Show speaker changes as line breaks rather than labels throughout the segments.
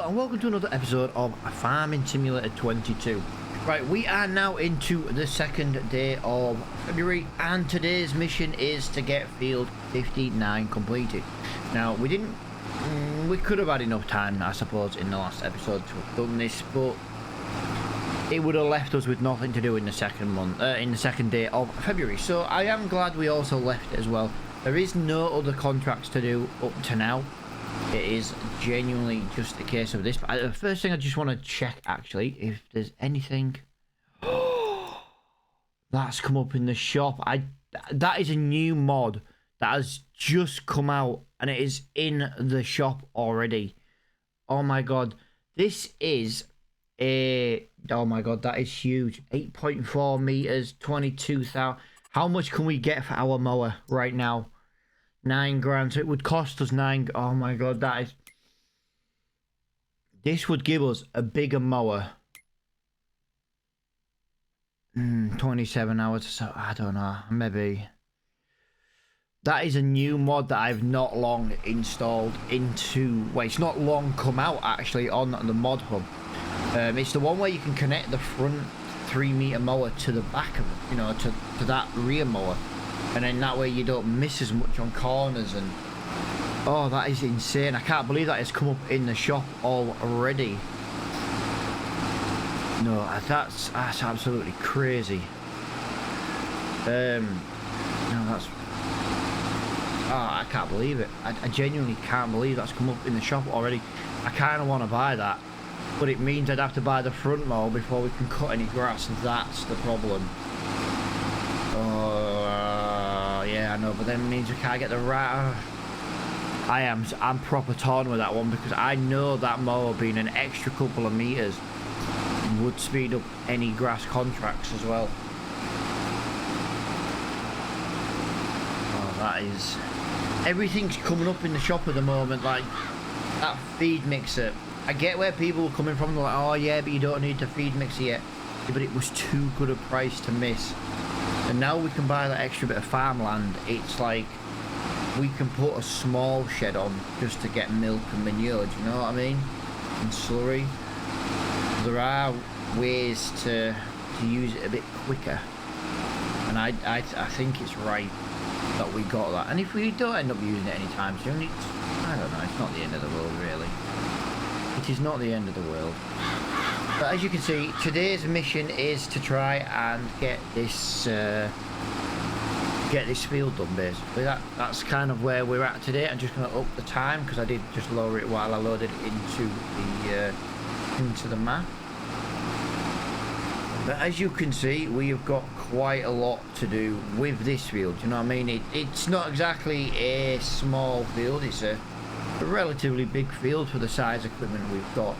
Hello and welcome to another episode of Farming Simulator 22. Right, we are now into the second day of February and today's mission is to get field 59 completed. Now, we could have had enough time, I suppose, in the last episode to have done this, but it would have left us with nothing to do in the second day of February. So I am glad we also left it as well. There is no other contracts to do up to now. It is genuinely just a case of this. But the first thing I just want to check, actually, if there's anything that's come up in the shop. That is a new mod that has just come out, and it is in the shop already. Oh my god, this is a... Oh my god, that is huge. 8.4 meters, 22,000. How much can we get for our mower right now? 9 grand, so it would cost us 9. Oh my god, that is... This would give us a bigger mower. 27 hours, so I don't know, maybe. That is a new mod that I've not long installed into... Well, it's not long come out, actually, on the mod hub. It's the one where you can connect the front 3 meter mower to the back of it, you know, to that rear mower. And then that way you don't miss as much on corners. And oh, that is insane. I can't believe that has come up in the shop already. No, that's absolutely crazy. No, that's... Oh, I can't believe it. I genuinely can't believe that's come up in the shop already. I kind of want to buy that, but it means I'd have to buy the front mower before we can cut any grass. That's the problem. Yeah, I know, but then it means we can't get the right... I'm proper torn with that one, because I know that mower being an extra couple of meters would speed up any grass contracts as well. Oh, that is... Everything's coming up in the shop at the moment, like that feed mixer. I get where people are coming from, they're like, oh yeah, but you don't need the feed mixer yet. Yeah, but it was too good a price to miss. And now we can buy that extra bit of farmland. It's like we can put a small shed on just to get milk and manure, do you know what I mean? And slurry. There are ways to use it a bit quicker. And I think it's right that we got that. And if we don't end up using it anytime soon, I don't know, it's not the end of the world really. It is not the end of the world. But as you can see, today's mission is to try and get this field done, basically. That's kind of where we're at today. I'm just going to up the time because I did just lower it while I loaded it into the map. But as you can see, we have got quite a lot to do with this field. You know what I mean? It's not exactly a small field. It's a relatively big field for the size equipment we've got.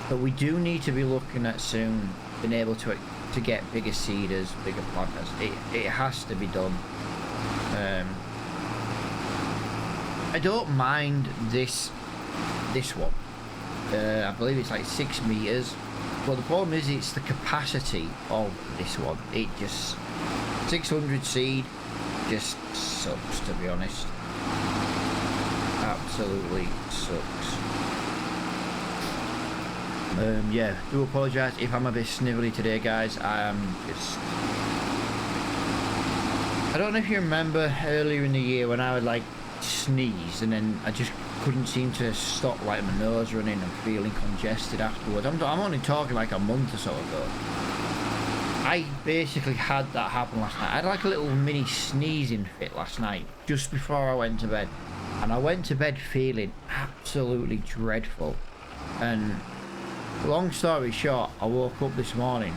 But we do need to be looking at soon being able to get bigger seeders, bigger planters. It has to be done. I don't mind this one. I believe it's like 6 meters. But the problem is it's the capacity of this one. It just 600 seed just sucks, to be honest. Absolutely sucks. Yeah, do apologise if I'm a bit snivelly today, guys. I don't know if you remember earlier in the year when I would like sneeze and then I just couldn't seem to stop, like my nose running and feeling congested afterwards. I'm only talking like a month or so ago. I basically had that happen last night. I had like a little mini sneezing fit last night just before I went to bed. And I went to bed feeling absolutely dreadful. And long story short, I woke up this morning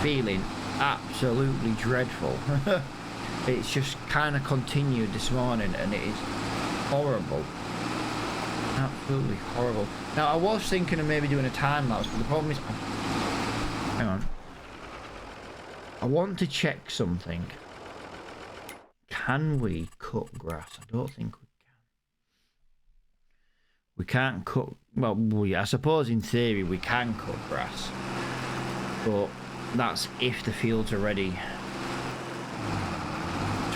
feeling absolutely dreadful. It's just kind of continued this morning and it is horrible. Absolutely horrible. Now, I was thinking of maybe doing a time lapse, but the problem is... Hang on. I want to check something. Can we cut grass? I don't think we can. We can't cut... Well, I suppose in theory we can cut grass. But that's if the fields are ready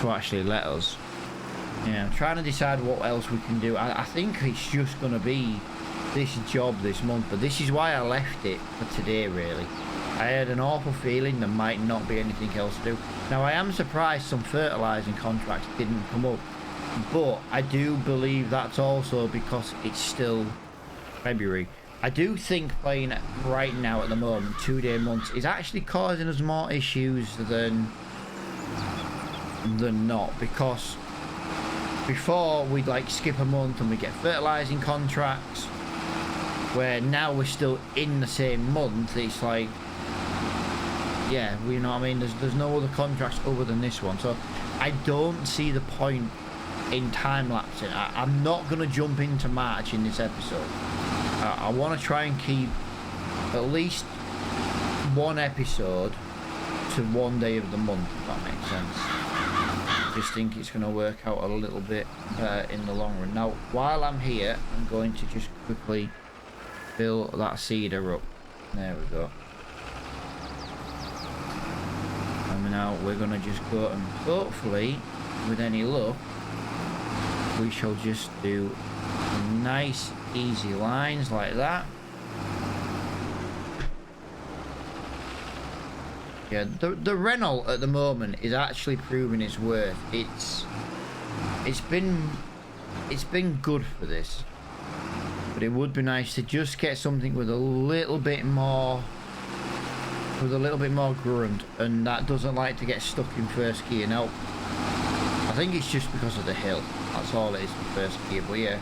to actually let us. Yeah, I'm trying to decide what else we can do. I think it's just going to be this job this month, but this is why I left it for today, really. I had an awful feeling there might not be anything else to do. Now, I am surprised some fertilising contracts didn't come up, but I do believe that's also because it's still February. I do think playing right now at the moment, 2-day months, is actually causing us more issues than not, because before we'd like skip a month and we get fertilising contracts, where now we're still in the same month. It's like, yeah, you know what I mean, there's no other contracts other than this one, so I don't see the point in time-lapsing. I'm not going to jump into March in this episode. I want to try and keep at least one episode to one day of the month, if that makes sense. I just think it's going to work out a little bit in the long run. Now, while I'm here, I'm going to just quickly fill that cedar up. There we go. And now we're going to just go and hopefully, with any luck, we shall just do nice easy lines like that. Yeah, the Renault at the moment is actually proving its worth. It's been good for this, but it would be nice to just get something with a little bit more grunt, and that doesn't like to get stuck in first gear. Now, I think it's just because of the hill. That's all it is for first gear. But yeah,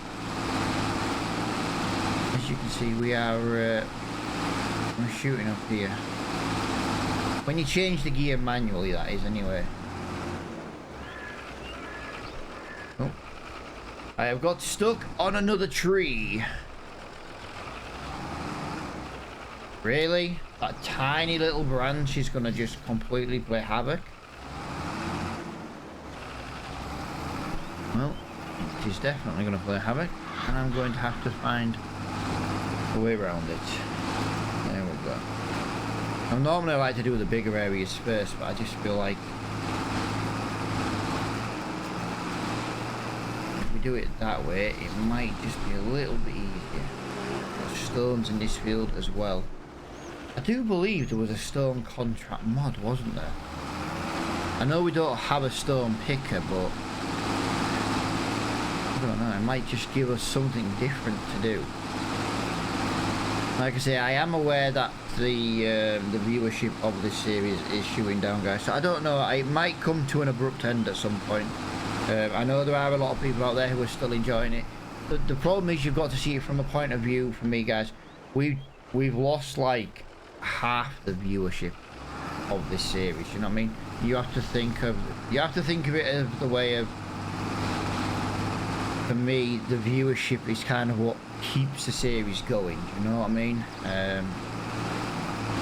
as you can see, we're shooting up here. When you change the gear manually, that is, anyway. Oh, I have got stuck on another tree. Really? That tiny little branch is gonna just completely play havoc? Well, it is definitely gonna play havoc, and I'm going to have to find a way around it. There we go. Now, normally I like to do the bigger areas first, but I just feel like if we do it that way, it might just be a little bit easier. There's stones in this field as well. I do believe there was a stone contract mod, wasn't there? I know we don't have a stone picker, but I don't know, it might just give us something different to do. Like I say, I am aware that the viewership of this series is shooting down, guys, so I don't know, it might come to an abrupt end at some point. I know there are a lot of people out there who are still enjoying it. The problem is you've got to see it from the point of view, for me, guys, we've lost like half the viewership of this series, you know what I mean? You have to think of it as the way of, for me, the viewership is kind of what keeps the series going, you know what I mean?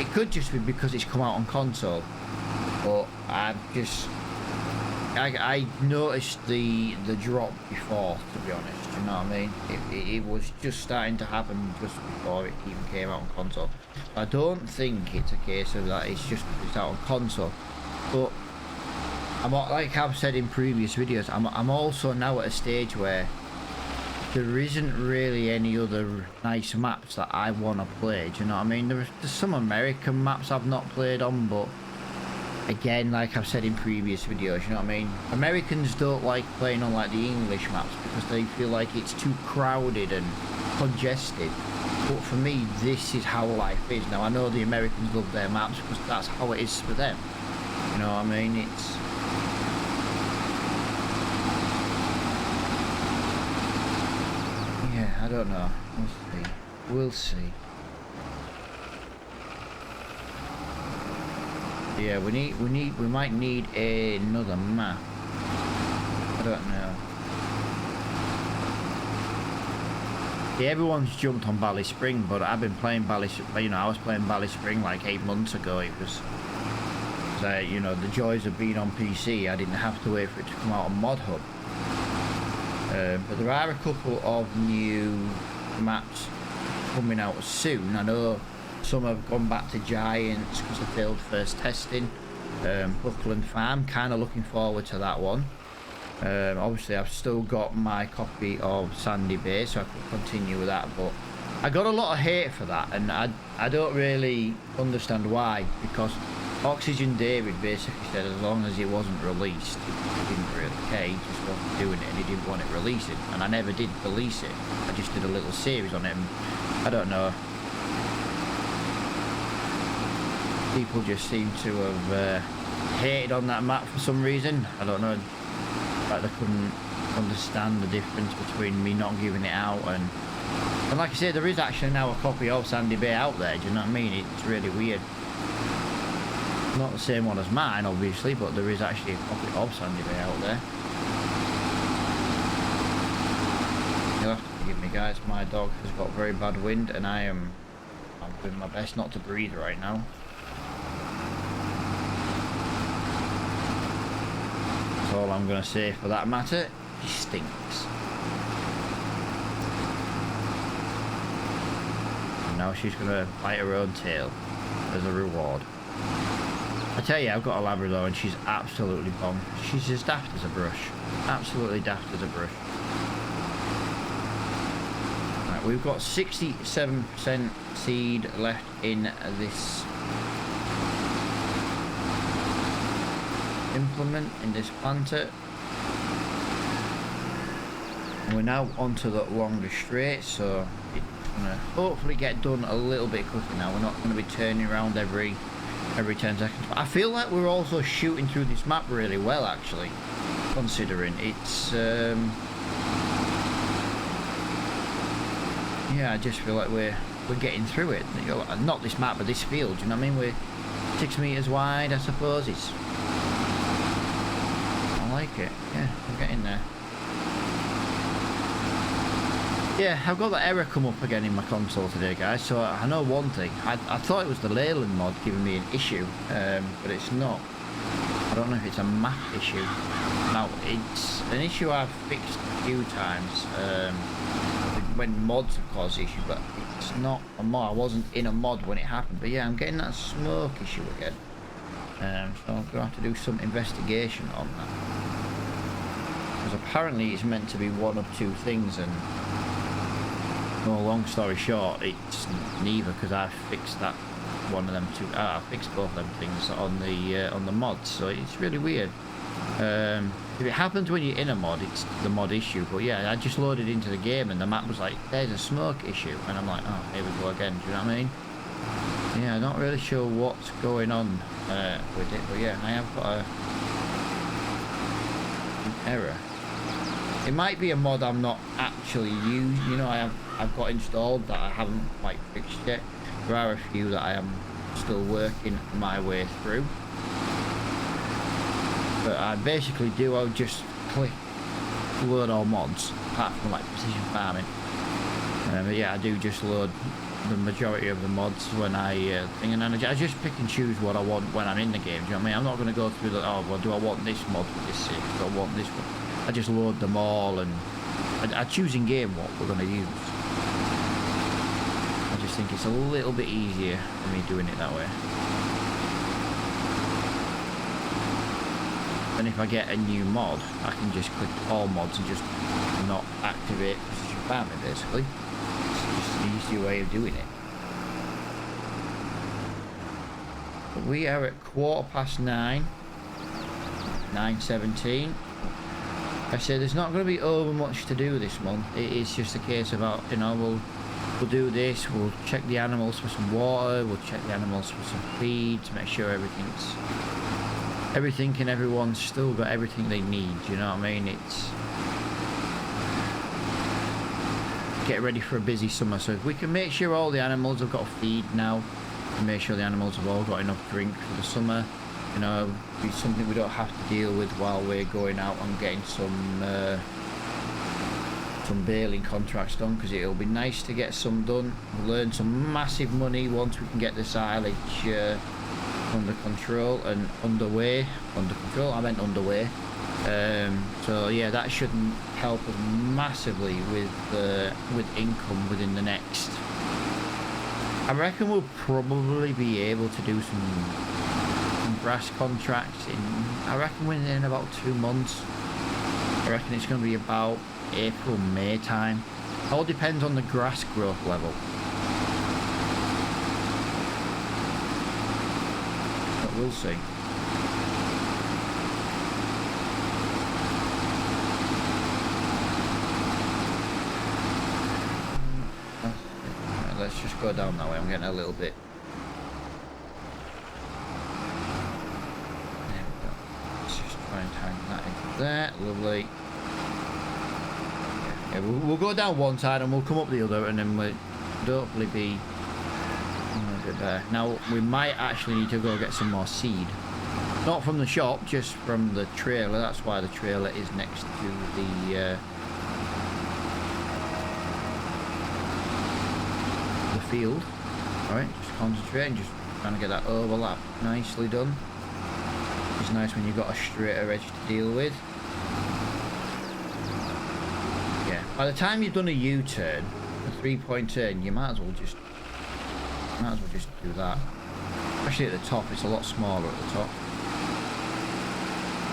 It could just be because it's come out on console, but I noticed the drop before, to be honest, you know what I mean? It was just starting to happen just before it even came out on console. I don't think it's a case of that, it's just because it's out on console, but like I've said in previous videos, I'm also now at a stage where there isn't really any other nice maps that I want to play, do you know what I mean? There's some American maps I've not played on, but again, like I've said in previous videos, you know what I mean? Americans don't like playing on like the English maps because they feel like it's too crowded and congested. But for me, this is how life is. Now, I know the Americans love their maps because that's how it is for them. You know what I mean? It's... yeah, I don't know. We'll see. Yeah, we might need another map. I don't know. Yeah, everyone's jumped on Bally Spring, but I've been playing I was playing Bally Spring like 8 months ago. It was, you know, the joys of being on PC. I didn't have to wait for it to come out on Mod Hub. But there are a couple of new maps coming out soon. I know some have gone back to Giants because they failed first testing. Buckland Farm, kind of looking forward to that one. Obviously I've still got my copy of Sandy Bay, so I can continue with that, but I got a lot of hate for that, and I don't really understand why, because Oxygen David basically said as long as it wasn't released, he didn't really care, he just wasn't doing it and he didn't want it releasing, and I never did release it. I just did a little series on it, and I don't know. People just seem to have hated on that map for some reason. I don't know, like they couldn't understand the difference between me not giving it out and like I said, there is actually now a copy of Sandy Bay out there, do you know what I mean? It's really weird. Not the same one as mine, obviously, but there is actually a copy of Sandy Bay out there. You'll have to forgive me, guys. My dog has got very bad wind, and I'm doing my best not to breathe right now. That's all I'm going to say for that matter. He stinks. Now she's gonna bite her own tail as a reward. I tell you, I've got a Labrador and she's absolutely bomb. She's as daft as a brush. Absolutely daft as a brush. Right, we've got 67% seed left in this implement, in this planter. And we're now onto the longer straight, so gonna hopefully get done a little bit quicker now. We're not going to be turning around every 10 seconds. But I feel like we're also shooting through this map really well, actually, considering it's yeah, I just feel like we're getting through it. You know, not this map, but this field, you know what I mean? We're 6 meters wide, I suppose. It's, I like it. Yeah, we're getting there. Yeah, I've got that error come up again in my console today, guys, so I know one thing. I thought it was the Leyland mod giving me an issue, but it's not. I don't know if it's a map issue. Now, it's an issue I've fixed a few times when mods have caused the issue, but it's not a mod. I wasn't in a mod when it happened, but yeah, I'm getting that smoke issue again. So I'm going to have to do some investigation on that. Because apparently it's meant to be one of two things, and well, long story short, it's neither, because I fixed that one of them two. I fixed both of them things on the mods, so it's really weird. If it happens when you're in a mod, it's the mod issue. But yeah, I just loaded into the game and the map was like, "There's a smoke issue," and I'm like, "Oh, here we go again." Do you know what I mean? Yeah, I'm not really sure what's going on with it, but yeah, I have got an error. It might be a mod I'm not actually using. You know, I've got installed that I haven't quite fixed yet. There are a few that I am still working my way through. But I basically do, I'll just click load all mods, apart from like precision farming. But yeah, I do just load the majority of the mods when I thing, and then I just pick and choose what I want when I'm in the game. Do you know what I mean? I'm not going to go through the, oh, well, do I want this mod with this save? Do I want this one? I just load them all, and I choose in game what we're going to use. I just think it's a little bit easier for me doing it that way. And if I get a new mod, I can just click all mods and just not activate precision farming, basically. It's just an easier way of doing it. But we are at 9:15, 9:17. I say there's not going to be over much to do this month. It is just a case about, you know, we'll do this, we'll check the animals for some water, we'll check the animals for some feed to make sure everything and everyone's still got everything they need, you know what I mean? It's get ready for a busy summer, so if we can make sure all the animals have got feed now, and make sure the animals have all got enough drink for the summer, you know, be something we don't have to deal with while we're going out and getting some baling contracts done, because it'll be nice to get some done. We'll earn some massive money once we can get the silage under control and underway. Under control, I meant underway. So yeah, that shouldn't help us massively with income within the next. I reckon we'll probably be able to do some grass contracts I reckon within about 2 months. I reckon it's going to be about April, May time. All depends on the grass growth level. But we'll see. Right, let's just go down that way. I'm getting a little bit. There we go. Let's just try and hang that into there. Lovely. Yeah, we'll go down one side and we'll come up the other, and then we'll hopefully be a bit better. Now we might actually need to go get some more seed, not from the shop, just from the trailer. That's why the trailer is next to the field. All right, just concentrate and just trying to get that overlap nicely done. It's nice when you've got a straighter edge to deal with. By the time you've done a U-turn, a 3-point turn, you might as well just do that. Especially at the top, it's a lot smaller at the top.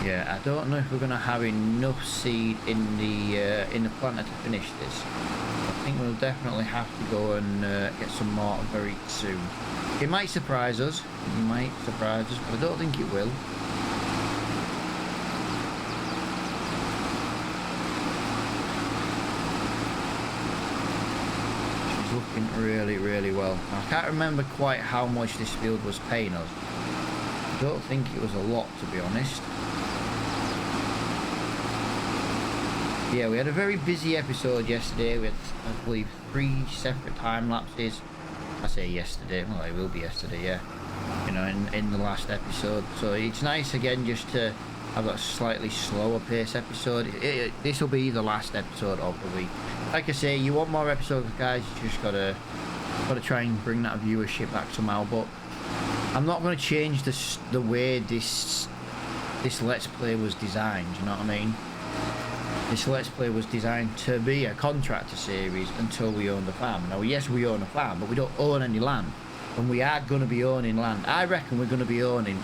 Yeah, I don't know if we're gonna have enough seed in the planter to finish this. I think we'll definitely have to go and get some more very soon. It might surprise us. It might surprise us, but I don't think it will. Looking really well. I can't remember quite how much this field was paying us. I don't think it was a lot, to be honest. Yeah, we had a very busy episode yesterday with, I believe, 3 separate time lapses. I say yesterday, well, it will be yesterday, yeah. You know, in the last episode. So it's nice again just to have a slightly slower pace episode. This will be the last episode of the week. Like I say, you want more episodes, guys, you just gotta try and bring that viewership back somehow. But I'm not going to change the way this Let's Play was designed, you know what I mean? This Let's Play was designed to be a contractor series until we own the farm. Now, yes, we own a farm, but we don't own any land. And we are going to be owning land. I reckon we're going to be owning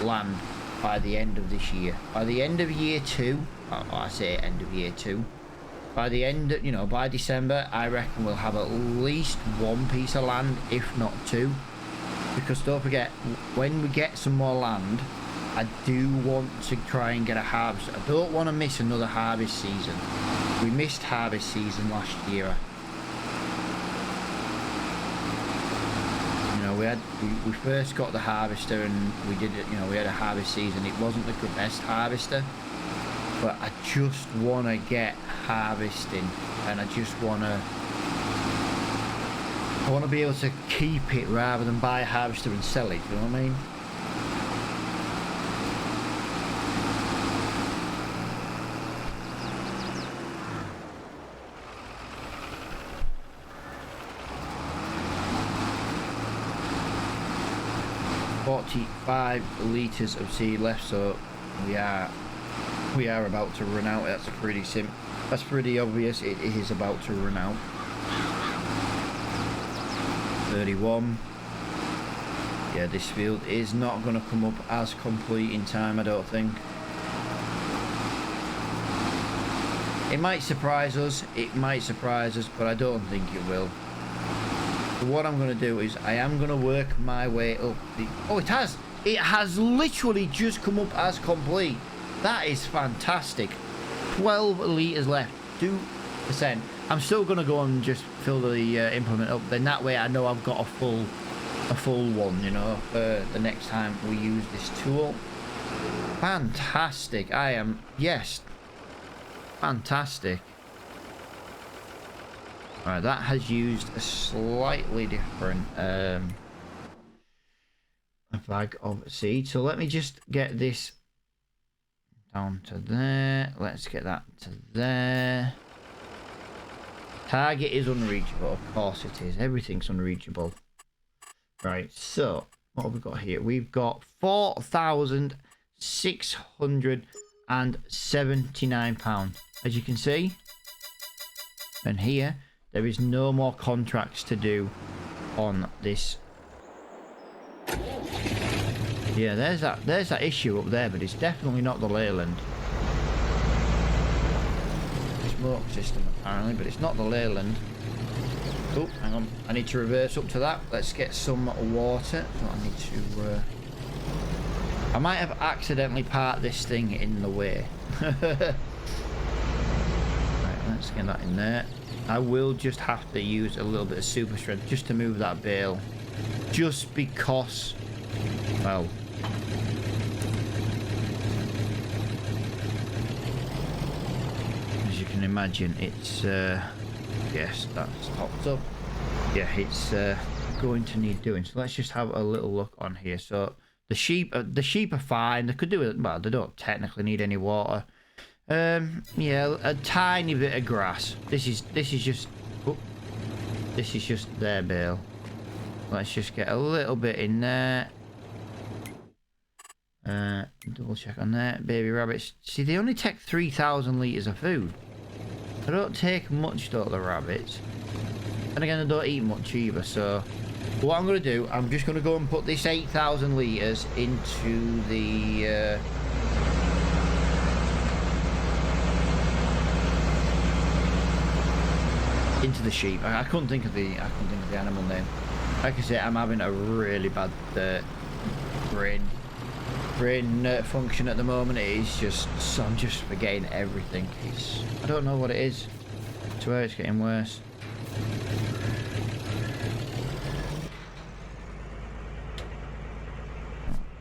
land by the end of this year. By the end of year 2, I say end of year 2, by the end, you know, by December, I reckon we'll have at least 1 piece of land, if not 2. Because don't forget, when we get some more land, I do want to try and get a harvest. I don't want to miss another harvest season. We missed harvest season last year. You know, we first got the harvester and we did it, you know, we had a harvest season. It wasn't the best harvester, but I just want to get harvesting, and I just want to be able to keep it rather than buy a harvester and sell it, you know what I mean? $45 litres of seed left, so we are about to run out. That's pretty obvious. It is about to run out. 31. Yeah, this field is not going to come up as complete in time, I don't think. It might surprise us, but I don't think it will. So what I'm going to do is I am going to work my way up the... Oh, it has literally just come up as complete. That is fantastic. 12 litres left, 2%. I'm still going to go and just fill the implement up. Then that way I know I've got a full one, you know, for the next time we use this tool. Fantastic. Yes. Fantastic. Alright, that has used a slightly different bag of seed. So let me just get this down to there. Let's get that to there. Target is unreachable. Of course it is. Everything's unreachable. Right, so what have we got here? We've got £4,679, as you can see. And here, there is no more contracts to do on this. Yeah, there's that issue up there, but it's definitely not the Leyland. It's smoke system apparently, but it's not the Leyland. Oh, hang on. I need to reverse up to that. Let's get some water. So I need to... I might have accidentally parked this thing in the way. Right, let's get that in there. I will just have to use a little bit of super strength just to move that bale. Just because... Well... As you can imagine, it's... yes, that's topped up. Yeah, it's going to need doing. So let's just have a little look on here. So the sheep are fine. They could do it. Well, they don't technically need any water. Yeah, a tiny bit of grass. This is just. Oh, this is just their bale. Let's just get a little bit in there. Double check on that. Baby rabbits. See, they only take 3,000 litres of food. They don't take much, though, the rabbits. And again, they don't eat much either, so... What I'm going to do, I'm just going to go and put this 8,000 litres into the... into the sheep. I couldn't think of the animal name. Like I said, I'm having a really bad brain function at the moment. It is just, so I'm just forgetting everything. I don't know what it is. I swear it's getting worse.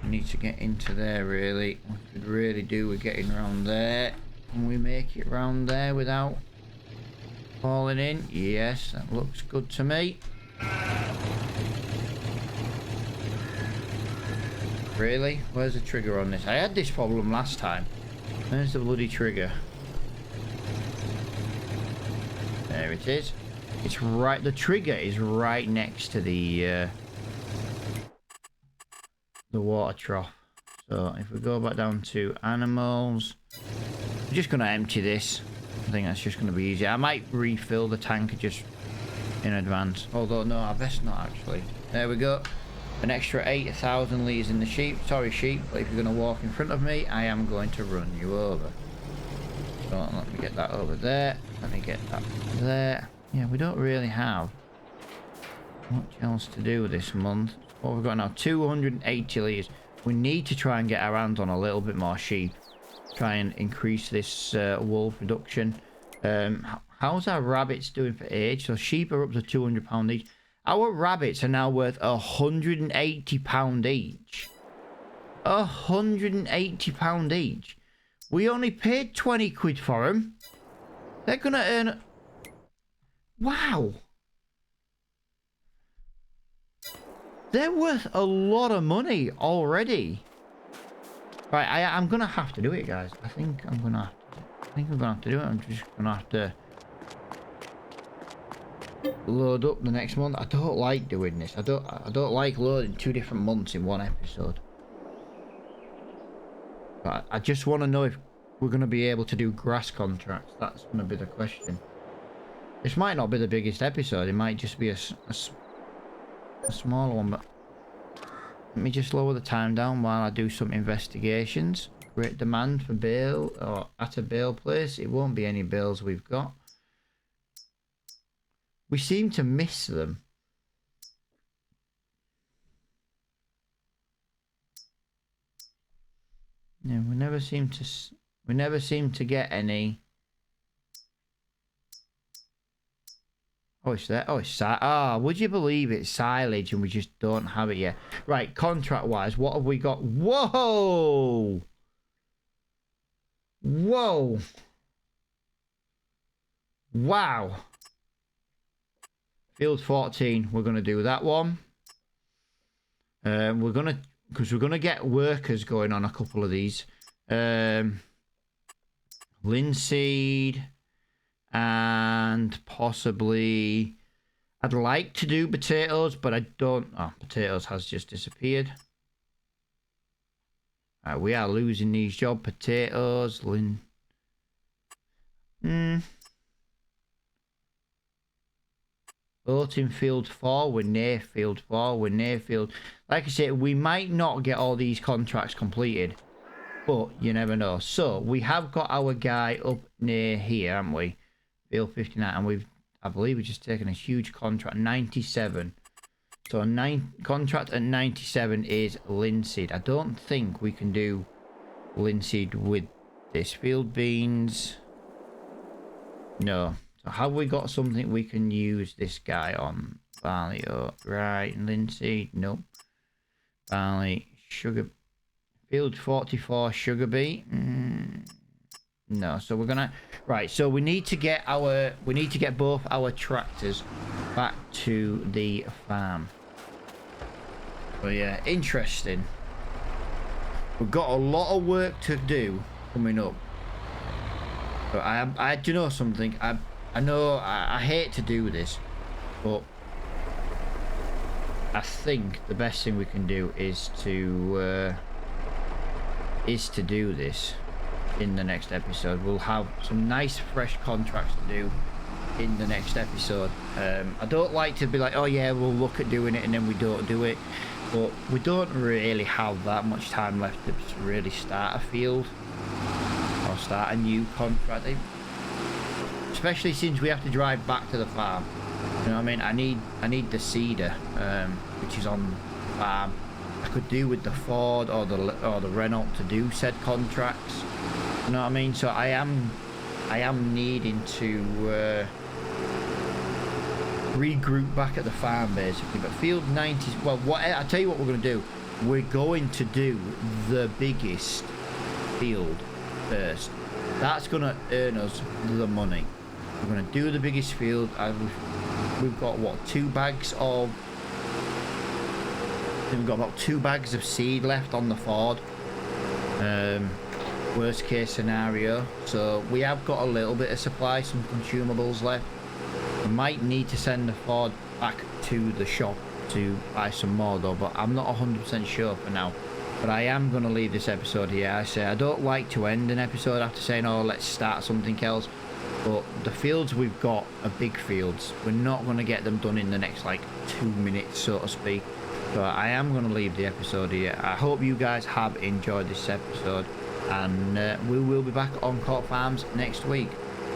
I need to get into there really. What we could really do with getting around there. Can we make it round there without falling in? Yes, that looks good to me. Really? Where's the trigger on this? I had this problem last time. Where's the bloody trigger? There it is. It's right, the trigger is right next to the water trough. So if we go back down to animals, I'm just going to empty this. I think that's just going to be easy. I might refill the tanker just in advance. Although, no, I best not actually. There we go. An extra 8,000 litres in the sheep. Sorry, sheep, but if you're going to walk in front of me, I am going to run you over. So let me get that over there. Let me get that there. Yeah, we don't really have much else to do this month. What we've got now, 280 litres. We need to try and get our hands on a little bit more sheep. Try and increase this wool production. How's our rabbits doing for age? So sheep are up to £200 each. Our rabbits are now worth £180 each. £180 each. We only paid 20 quid for them. They're gonna earn... Wow. They're worth a lot of money already. Right, I'm gonna have to do it, guys. I think I'm gonna have to do it. I'm just gonna have to load up the next month. I don't like doing this. I don't like loading 2 different months in one episode. But I just want to know if we're gonna be able to do grass contracts. That's gonna be the question. This might not be the biggest episode. It might just be a smaller one, but let me just lower the time down while I do some investigations. Great demand for bale, or at a bale place. It won't be any bales we've got. We seem to miss them. Yeah, we never seem to get any. Oh, it's there. Oh, it's would you believe it's silage and we just don't have it yet? Right, contract-wise, what have we got? Whoa! Whoa! Wow! Field 14, we're going to do that one. We're going to get workers going on a couple of these. Linseed. And possibly I'd like to do potatoes, but I don't. Oh, potatoes has just disappeared. We are losing these jobs. Potatoes, Oat in field 4, we're near field 4, we're near field. Like I said, we might not get all these contracts completed, but you never know. So we have got our guy up near here, haven't we? Field 59, and I believe we've just taken a huge contract, 97. So contract at 97 is linseed. I don't think we can do linseed with this. Field beans. No. So have we got something we can use this guy on? Barley, oh, right, linseed, nope. Barley, sugar, field 44, sugar beet. No, so we're gonna, right, so we need to get both our tractors back to the farm. But yeah, interesting. We've got a lot of work to do coming up. But I do you know something? I know I hate to do this, but I think the best thing we can do is to do this in the next episode. We'll have some nice fresh contracts to do in the next episode. I don't like to be like, oh yeah, we'll look at doing it and then we don't do it, but we don't really have that much time left to really start a field or start a new contract, especially since we have to drive back to the farm. You know what I mean? I need the seeder, which is on the farm. I could do with the Ford or the Renault to do said contracts. You know what I mean? So I am needing to regroup back at the farm basically. But field 90, well, I tell you what we're going to do. We're going to do the biggest field first. That's going to earn us the money. We're going to do the biggest field. We've got what, 2 bags of. We've got about 2 bags of seed left on the Ford. Worst case scenario. So we have got a little bit of supply, some consumables left. We might need to send the Ford back to the shop to buy some more though, but I'm not 100% sure for now. But I am going to leave this episode here. I say I don't like to end an episode after saying, oh, let's start something else. But the fields we've got are big fields. We're not going to get them done in the next like 2 minutes, so to speak. So I am going to leave the episode here. I hope you guys have enjoyed this episode, and we will be back on Court Farms next week.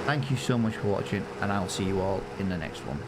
Thank you so much for watching, and I'll see you all in the next one.